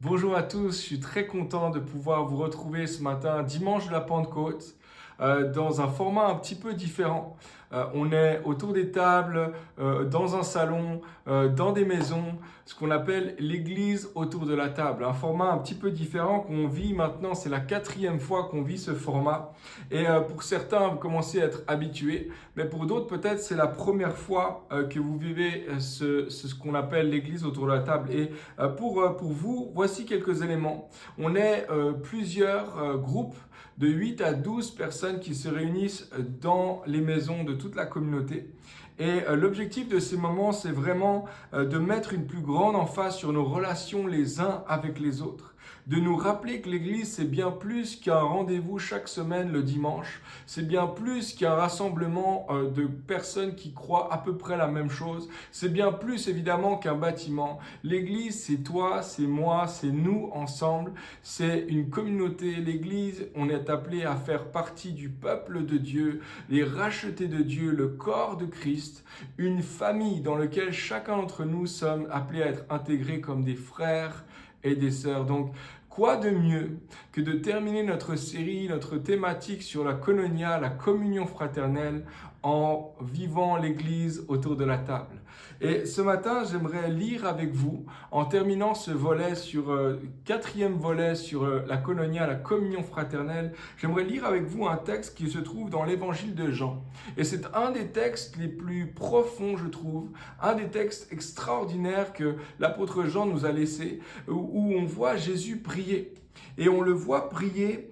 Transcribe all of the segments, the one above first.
Bonjour à tous, je suis très content de pouvoir vous retrouver ce matin, dimanche de la Pentecôte, dans un format un petit peu différent. On est autour des tables, dans un salon, dans des maisons, ce qu'on appelle l'église autour de la table. Un format un petit peu différent qu'on vit maintenant, c'est la 4e fois qu'on vit ce format. Et pour certains, vous commencez à être habitués, mais pour d'autres, peut-être c'est la première fois que vous vivez ce qu'on appelle l'église autour de la table. Et pour vous, voici quelques éléments. On est plusieurs groupes de 8 à 12 personnes qui se réunissent dans les maisons de toute la communauté. Et l'objectif de ces moments, c'est vraiment de mettre une plus grande emphase sur nos relations les uns avec les autres. De nous rappeler que l'Église, c'est bien plus qu'un rendez-vous chaque semaine le dimanche. C'est bien plus qu'un rassemblement de personnes qui croient à peu près la même chose. C'est bien plus évidemment qu'un bâtiment. L'Église, c'est toi, c'est moi, c'est nous ensemble. C'est une communauté. L'Église, on est appelé à faire partie du peuple de Dieu, les rachetés de Dieu, le corps de Christ, une famille dans laquelle chacun d'entre nous sommes appelés à être intégrés comme des frères et des sœurs. Donc, quoi de mieux que de terminer notre série, notre thématique sur la koinonia, la communion fraternelle, en vivant l'Église autour de la table. Et ce matin, j'aimerais lire avec vous, en terminant ce volet sur, 4e volet sur la koinonia, la communion fraternelle, j'aimerais lire avec vous un texte qui se trouve dans l'évangile de Jean. Et c'est un des textes les plus profonds, je trouve, un des textes extraordinaires que l'apôtre Jean nous a laissé, où on voit Jésus prier. Et on le voit prier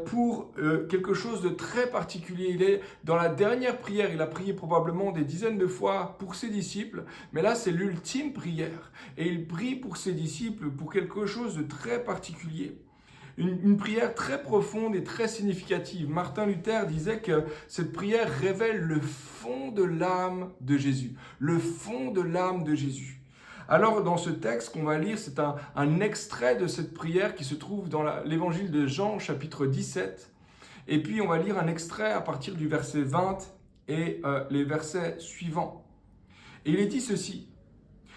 pour quelque chose de très particulier. Il est dans la dernière prière, il a prié probablement des dizaines de fois pour ses disciples, mais là c'est l'ultime prière. Et il prie pour ses disciples pour quelque chose de très particulier. Une prière très profonde et très significative. Martin Luther disait que cette prière révèle le fond de l'âme de Jésus. Le fond de l'âme de Jésus. Alors, dans ce texte qu'on va lire, c'est un extrait de cette prière qui se trouve dans l'évangile de Jean, chapitre 17. Et puis, on va lire un extrait à partir du verset 20 et les versets suivants. Et il est dit ceci.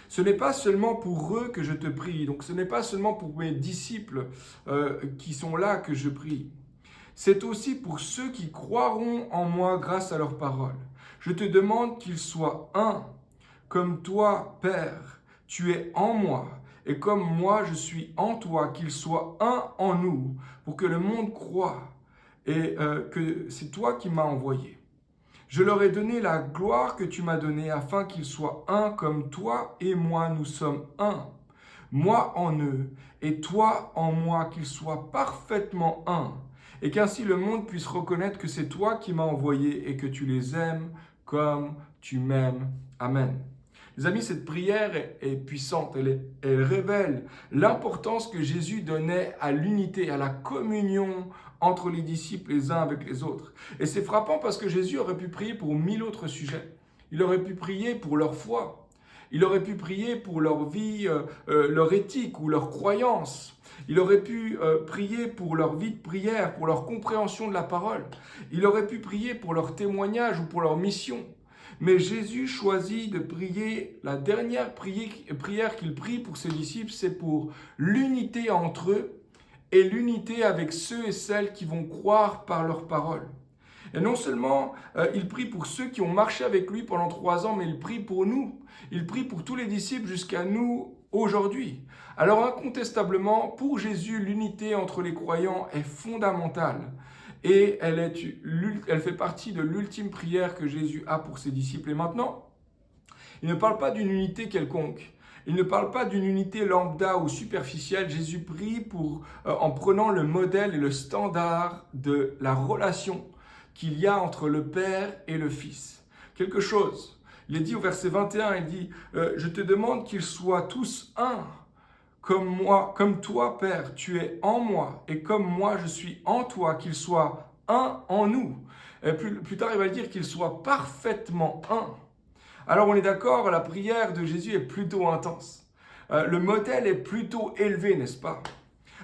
Ce n'est pas seulement pour eux que je te prie, donc ce n'est pas seulement pour mes disciples qui sont là que je prie. C'est aussi pour ceux qui croiront en moi grâce à leurs paroles. Je te demande qu'ils soient un, comme toi, Père, tu es en moi, et comme moi je suis en toi, qu'ils soient un en nous, pour que le monde croie et que c'est toi qui m'as envoyé. Je leur ai donné la gloire que tu m'as donnée, afin qu'ils soient un comme toi et moi, nous sommes un. Moi en eux, et toi en moi, qu'ils soient parfaitement un, et qu'ainsi le monde puisse reconnaître que c'est toi qui m'as envoyé et que tu les aimes comme tu m'aimes. Amen. Les amis, cette prière est puissante, elle révèle l'importance que Jésus donnait à l'unité, à la communion entre les disciples les uns avec les autres. Et c'est frappant parce que Jésus aurait pu prier pour 1000 autres sujets. Il aurait pu prier pour leur foi. Il aurait pu prier pour leur vie, leur éthique ou leur croyance. Il aurait pu prier pour leur vie de prière, pour leur compréhension de la parole. Il aurait pu prier pour leur témoignage ou pour leur mission. Mais Jésus choisit de prier, la dernière prière qu'il prie pour ses disciples, c'est pour l'unité entre eux et l'unité avec ceux et celles qui vont croire par leur parole. Et non seulement il prie pour ceux qui ont marché avec lui pendant 3 ans, mais il prie pour nous. Il prie pour tous les disciples jusqu'à nous aujourd'hui. Alors incontestablement, pour Jésus, l'unité entre les croyants est fondamentale. Et elle fait partie de l'ultime prière que Jésus a pour ses disciples. Et maintenant, il ne parle pas d'une unité quelconque. Il ne parle pas d'une unité lambda ou superficielle. Jésus prie en prenant le modèle et le standard de la relation qu'il y a entre le Père et le Fils. Quelque chose. Il est dit au verset 21, il dit « Je te demande qu'ils soient tous un, comme moi, comme toi, Père, tu es en moi, et comme moi, je suis en toi, qu'ils soient un en nous. » Et plus tard, il va dire qu'ils soient parfaitement un. Alors, on est d'accord, la prière de Jésus est plutôt intense. Le modèle est plutôt élevé, n'est-ce pas?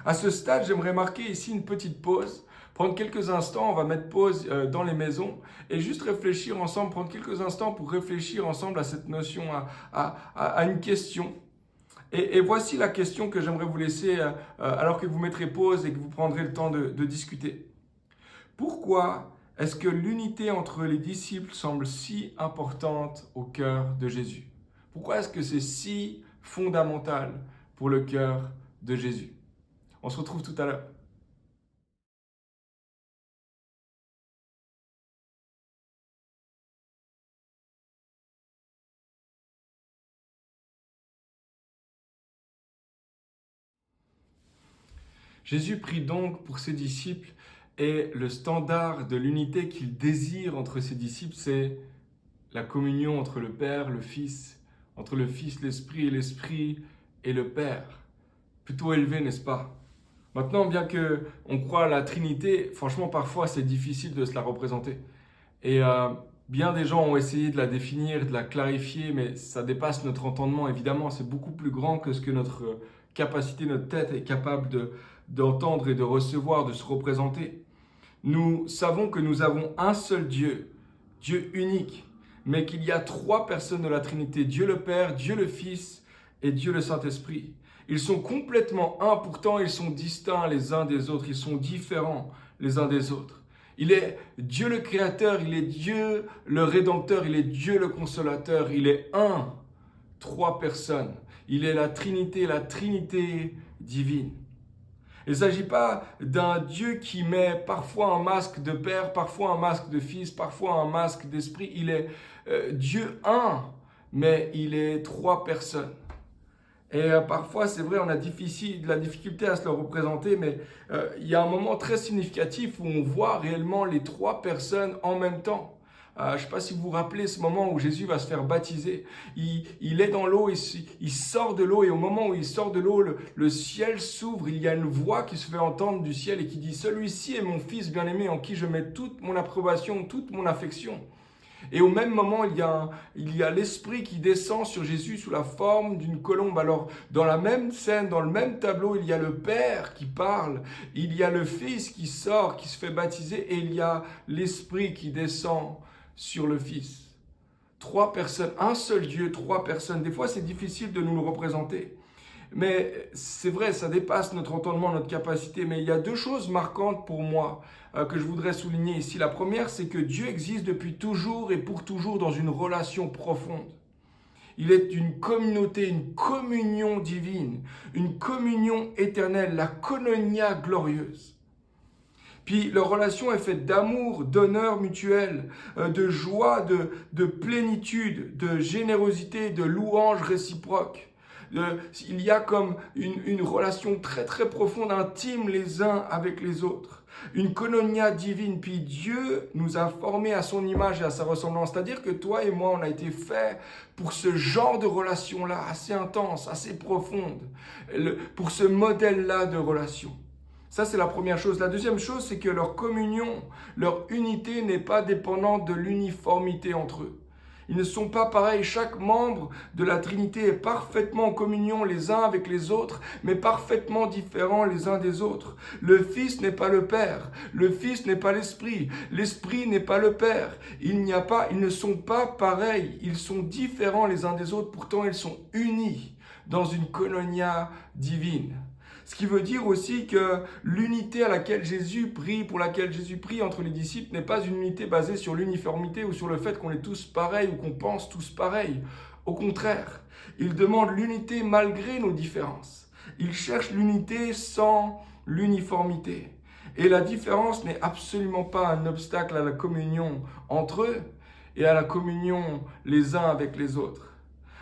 À ce stade, j'aimerais marquer ici une petite pause, prendre quelques instants, on va mettre pause dans les maisons et juste réfléchir ensemble, prendre quelques instants pour réfléchir ensemble à cette notion, à une question. Et voici la question que j'aimerais vous laisser alors que vous mettrez pause et que vous prendrez le temps de discuter. Pourquoi est-ce que l'unité entre les disciples semble si importante au cœur de Jésus? Pourquoi est-ce que c'est si fondamental pour le cœur de Jésus? On se retrouve tout à l'heure. Jésus prie donc pour ses disciples et le standard de l'unité qu'il désire entre ses disciples, c'est la communion entre le Père, le Fils, entre le Fils, l'Esprit et le Père. Plutôt élevé, n'est-ce pas? Maintenant, bien que on croit à la Trinité, franchement, parfois, c'est difficile de se la représenter. Et bien des gens ont essayé de la définir, de la clarifier, mais ça dépasse notre entendement, évidemment. C'est beaucoup plus grand que ce que notre capacité, notre tête est capable d'entendre et de recevoir, de se représenter. Nous savons que nous avons un seul Dieu, Dieu unique, mais qu'il y a trois personnes de la Trinité, Dieu le Père, Dieu le Fils et Dieu le Saint-Esprit. Ils sont complètement un, pourtant ils sont distincts les uns des autres, ils sont différents les uns des autres. Il est Dieu le Créateur, il est Dieu le Rédempteur, il est Dieu le Consolateur, il est un, trois personnes. Il est la Trinité divine. Il ne s'agit pas d'un Dieu qui met parfois un masque de Père, parfois un masque de Fils, parfois un masque d'Esprit. Il est Dieu un, mais il est trois personnes. Et parfois, c'est vrai, on a de la difficulté à se le représenter, mais il y a un moment très significatif où on voit réellement les trois personnes en même temps. Je ne sais pas si vous vous rappelez ce moment où Jésus va se faire baptiser. Il est dans l'eau, il sort de l'eau et au moment où il sort de l'eau, le ciel s'ouvre. Il y a une voix qui se fait entendre du ciel et qui dit « Celui-ci est mon fils bien-aimé en qui je mets toute mon approbation, toute mon affection ». Et au même moment, il y a l'Esprit qui descend sur Jésus sous la forme d'une colombe. Alors, dans la même scène, dans le même tableau, il y a le Père qui parle, il y a le Fils qui sort, qui se fait baptiser, et il y a l'Esprit qui descend sur le Fils. Trois personnes, un seul Dieu, trois personnes. Des fois, c'est difficile de nous le représenter. Mais c'est vrai, ça dépasse notre entendement, notre capacité. Mais il y a deux choses marquantes pour moi que je voudrais souligner ici. La première, c'est que Dieu existe depuis toujours et pour toujours dans une relation profonde. Il est une communauté, une communion divine, une communion éternelle, la koinonia glorieuse. Puis leur relation est faite d'amour, d'honneur mutuel, de joie, de plénitude, de générosité, de louange réciproque. Il y a comme une relation très très profonde, intime les uns avec les autres. Une koinonia divine. Puis Dieu nous a formés à son image et à sa ressemblance. C'est-à-dire que toi et moi, on a été faits pour ce genre de relation-là, assez intense, assez profonde, pour ce modèle-là de relation. Ça, c'est la première chose. La deuxième chose, c'est que leur communion, leur unité n'est pas dépendante de l'uniformité entre eux. Ils ne sont pas pareils. Chaque membre de la Trinité est parfaitement en communion les uns avec les autres, mais parfaitement différents les uns des autres. Le Fils n'est pas le Père. Le Fils n'est pas l'Esprit. L'Esprit n'est pas le Père. Ils ne sont pas pareils. Ils sont différents les uns des autres. Pourtant, ils sont unis dans une koinonia divine. Ce qui veut dire aussi que l'unité à laquelle Jésus prie, pour laquelle Jésus prie entre les disciples, n'est pas une unité basée sur l'uniformité ou sur le fait qu'on est tous pareils ou qu'on pense tous pareils. Au contraire, il demande l'unité malgré nos différences. Il cherche l'unité sans l'uniformité. Et la différence n'est absolument pas un obstacle à la communion entre eux et à la communion les uns avec les autres.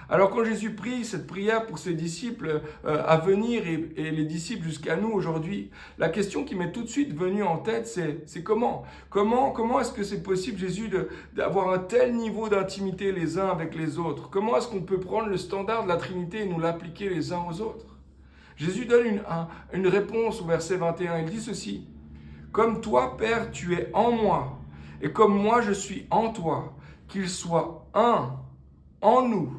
Alors quand Jésus prie cette prière pour ses disciples à venir et les disciples jusqu'à nous aujourd'hui, la question qui m'est tout de suite venue en tête, c'est comment? Comment est-ce que c'est possible, Jésus, d'avoir un tel niveau d'intimité les uns avec les autres? Comment est-ce qu'on peut prendre le standard de la Trinité et nous l'appliquer les uns aux autres? Jésus donne une réponse au verset 21. Il dit ceci: « Comme toi, Père, tu es en moi, et comme moi je suis en toi, qu'ils soient un en nous. »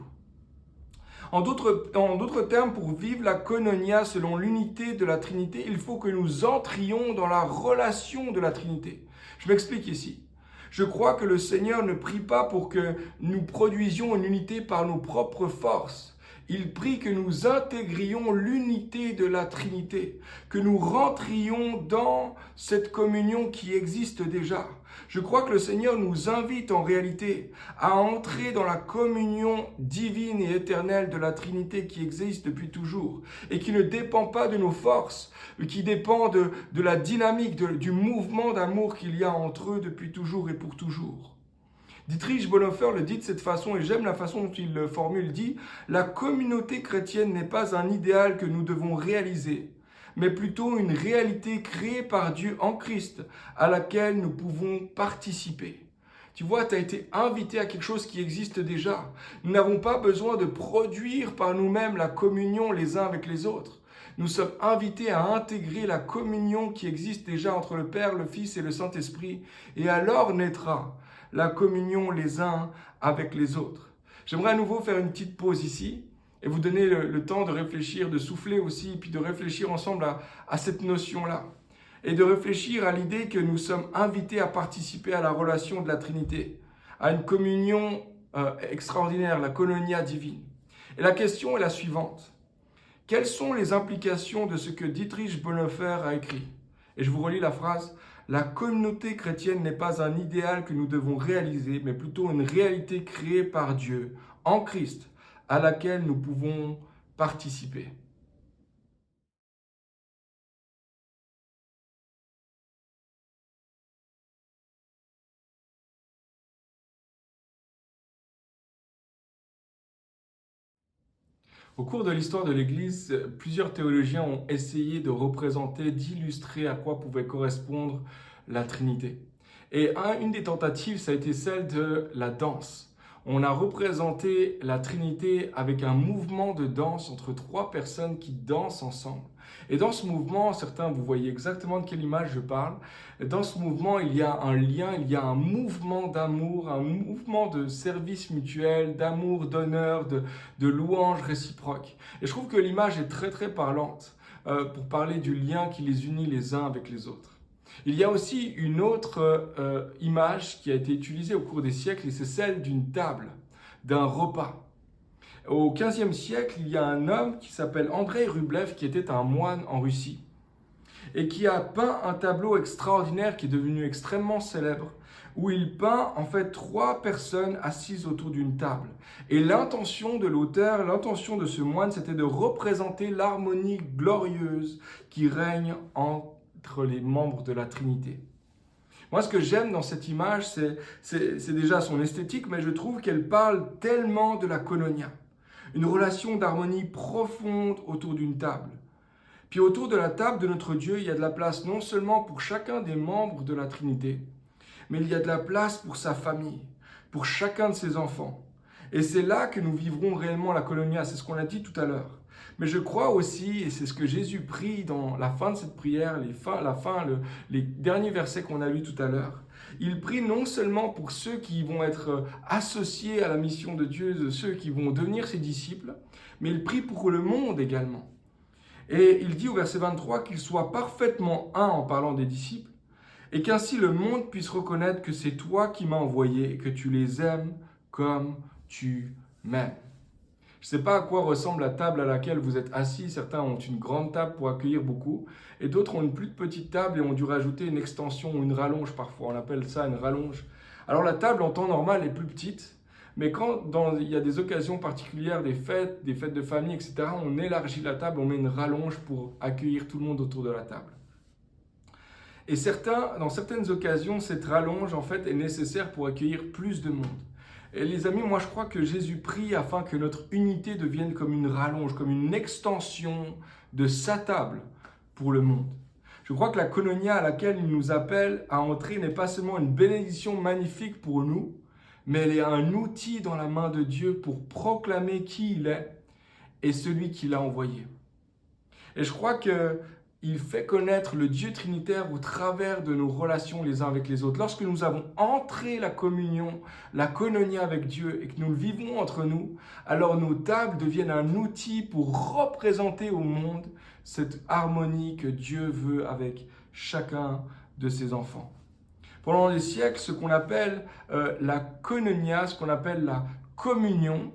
En d'autres termes, pour vivre la koinonia selon l'unité de la Trinité, il faut que nous entrions dans la relation de la Trinité. Je m'explique ici. Je crois que le Seigneur ne prie pas pour que nous produisions une unité par nos propres forces. Il prie que nous intégrions l'unité de la Trinité, que nous rentrions dans cette communion qui existe déjà. Je crois que le Seigneur nous invite en réalité à entrer dans la communion divine et éternelle de la Trinité qui existe depuis toujours et qui ne dépend pas de nos forces, qui dépend de la dynamique, du mouvement d'amour qu'il y a entre eux depuis toujours et pour toujours. Dietrich Bonhoeffer le dit de cette façon, et j'aime la façon dont il le formule, il dit « La communauté chrétienne n'est pas un idéal que nous devons réaliser, mais plutôt une réalité créée par Dieu en Christ, à laquelle nous pouvons participer. » Tu vois, tu as été invité à quelque chose qui existe déjà. Nous n'avons pas besoin de produire par nous-mêmes la communion les uns avec les autres. Nous sommes invités à intégrer la communion qui existe déjà entre le Père, le Fils et le Saint-Esprit, et alors naîtra la communion les uns avec les autres. J'aimerais à nouveau faire une petite pause ici et vous donner le temps de réfléchir, de souffler aussi, puis de réfléchir ensemble à cette notion-là. Et de réfléchir à l'idée que nous sommes invités à participer à la relation de la Trinité, à une communion extraordinaire, la koinonia divine. Et la question est la suivante. Quelles sont les implications de ce que Dietrich Bonhoeffer a écrit? Et je vous relis la phrase. La communauté chrétienne n'est pas un idéal que nous devons réaliser, mais plutôt une réalité créée par Dieu, en Christ, à laquelle nous pouvons participer. Au cours de l'histoire de l'Église, plusieurs théologiens ont essayé de représenter, d'illustrer à quoi pouvait correspondre la Trinité. Et une des tentatives, ça a été celle de la danse. On a représenté la Trinité avec un mouvement de danse entre trois personnes qui dansent ensemble. Et dans ce mouvement, certains, vous voyez exactement de quelle image je parle. Dans ce mouvement, il y a un lien, il y a un mouvement d'amour, un mouvement de service mutuel, d'amour, d'honneur, de louange réciproque. Et je trouve que l'image est très très parlante pour parler du lien qui les unit les uns avec les autres. Il y a aussi une autre image qui a été utilisée au cours des siècles et c'est celle d'une table, d'un repas. Au XVe siècle, il y a un homme qui s'appelle Andrei Rublev qui était un moine en Russie et qui a peint un tableau extraordinaire qui est devenu extrêmement célèbre où il peint en fait trois personnes assises autour d'une table. Et l'intention de l'auteur, l'intention de ce moine, c'était de représenter l'harmonie glorieuse qui règne entre les membres de la Trinité. Moi, ce que j'aime dans cette image, c'est déjà son esthétique, mais je trouve qu'elle parle tellement de la koinonia. Une relation d'harmonie profonde autour d'une table. Puis autour de la table de notre Dieu, il y a de la place non seulement pour chacun des membres de la Trinité, mais il y a de la place pour sa famille, pour chacun de ses enfants. Et c'est là que nous vivrons réellement la koinonia, c'est ce qu'on a dit tout à l'heure. Mais je crois aussi, et c'est ce que Jésus prie dans la fin de cette prière, les derniers versets qu'on a lus tout à l'heure, il prie non seulement pour ceux qui vont être associés à la mission de Dieu, ceux qui vont devenir ses disciples, mais il prie pour le monde également. Et il dit au verset 23 qu'ils soient parfaitement un en parlant des disciples, et qu'ainsi le monde puisse reconnaître que c'est toi qui m'as envoyé et que tu les aimes comme tu m'aimes. Je ne sais pas à quoi ressemble la table à laquelle vous êtes assis. Certains ont une grande table pour accueillir beaucoup et d'autres ont une plus petite table et ont dû rajouter une extension ou une rallonge parfois. On appelle ça une rallonge. Alors la table en temps normal est plus petite, mais quand il y a des occasions particulières, des fêtes de famille, etc., on élargit la table, on met une rallonge pour accueillir tout le monde autour de la table. Et dans certaines occasions, cette rallonge en fait est nécessaire pour accueillir plus de monde. Et les amis, moi je crois que Jésus prie afin que notre unité devienne comme une rallonge, comme une extension de sa table pour le monde. Je crois que la koinonia à laquelle il nous appelle à entrer n'est pas seulement une bénédiction magnifique pour nous, mais elle est un outil dans la main de Dieu pour proclamer qui il est et celui qui l'a envoyé. Et je crois qu'il fait connaître le Dieu trinitaire au travers de nos relations les uns avec les autres. Lorsque nous avons entré la communion, la koinonia avec Dieu et que nous le vivons entre nous, alors nos tables deviennent un outil pour représenter au monde cette harmonie que Dieu veut avec chacun de ses enfants. Pendant des siècles, ce qu'on appelle la koinonia, ce qu'on appelle la communion,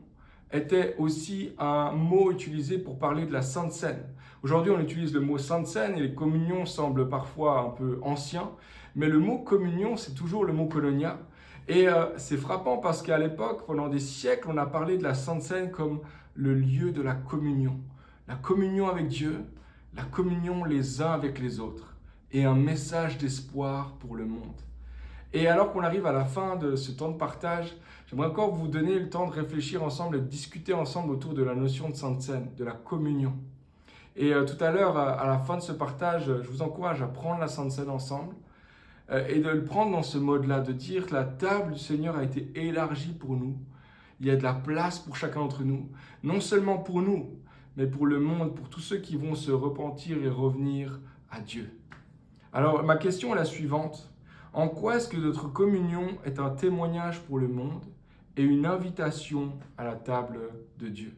était aussi un mot utilisé pour parler de la Sainte Seine. Aujourd'hui, on utilise le mot Sainte Seine et les communions semblent parfois un peu anciens, mais le mot communion, c'est toujours le mot koinonia. Et c'est frappant parce qu'à l'époque, pendant des siècles, on a parlé de la Sainte Seine comme le lieu de la communion avec Dieu, la communion les uns avec les autres, et un message d'espoir pour le monde. Et alors qu'on arrive à la fin de ce temps de partage, j'aimerais encore vous donner le temps de réfléchir ensemble et de discuter ensemble autour de la notion de Sainte Seine, de la communion. Et tout à l'heure, à la fin de ce partage, je vous encourage à prendre la Sainte Seine ensemble et de le prendre dans ce mode-là, de dire que la table du Seigneur a été élargie pour nous. Il y a de la place pour chacun d'entre nous, non seulement pour nous, mais pour le monde, pour tous ceux qui vont se repentir et revenir à Dieu. Alors, ma question est la suivante. En quoi est-ce que notre communion est un témoignage pour le monde et une invitation à la table de Dieu ?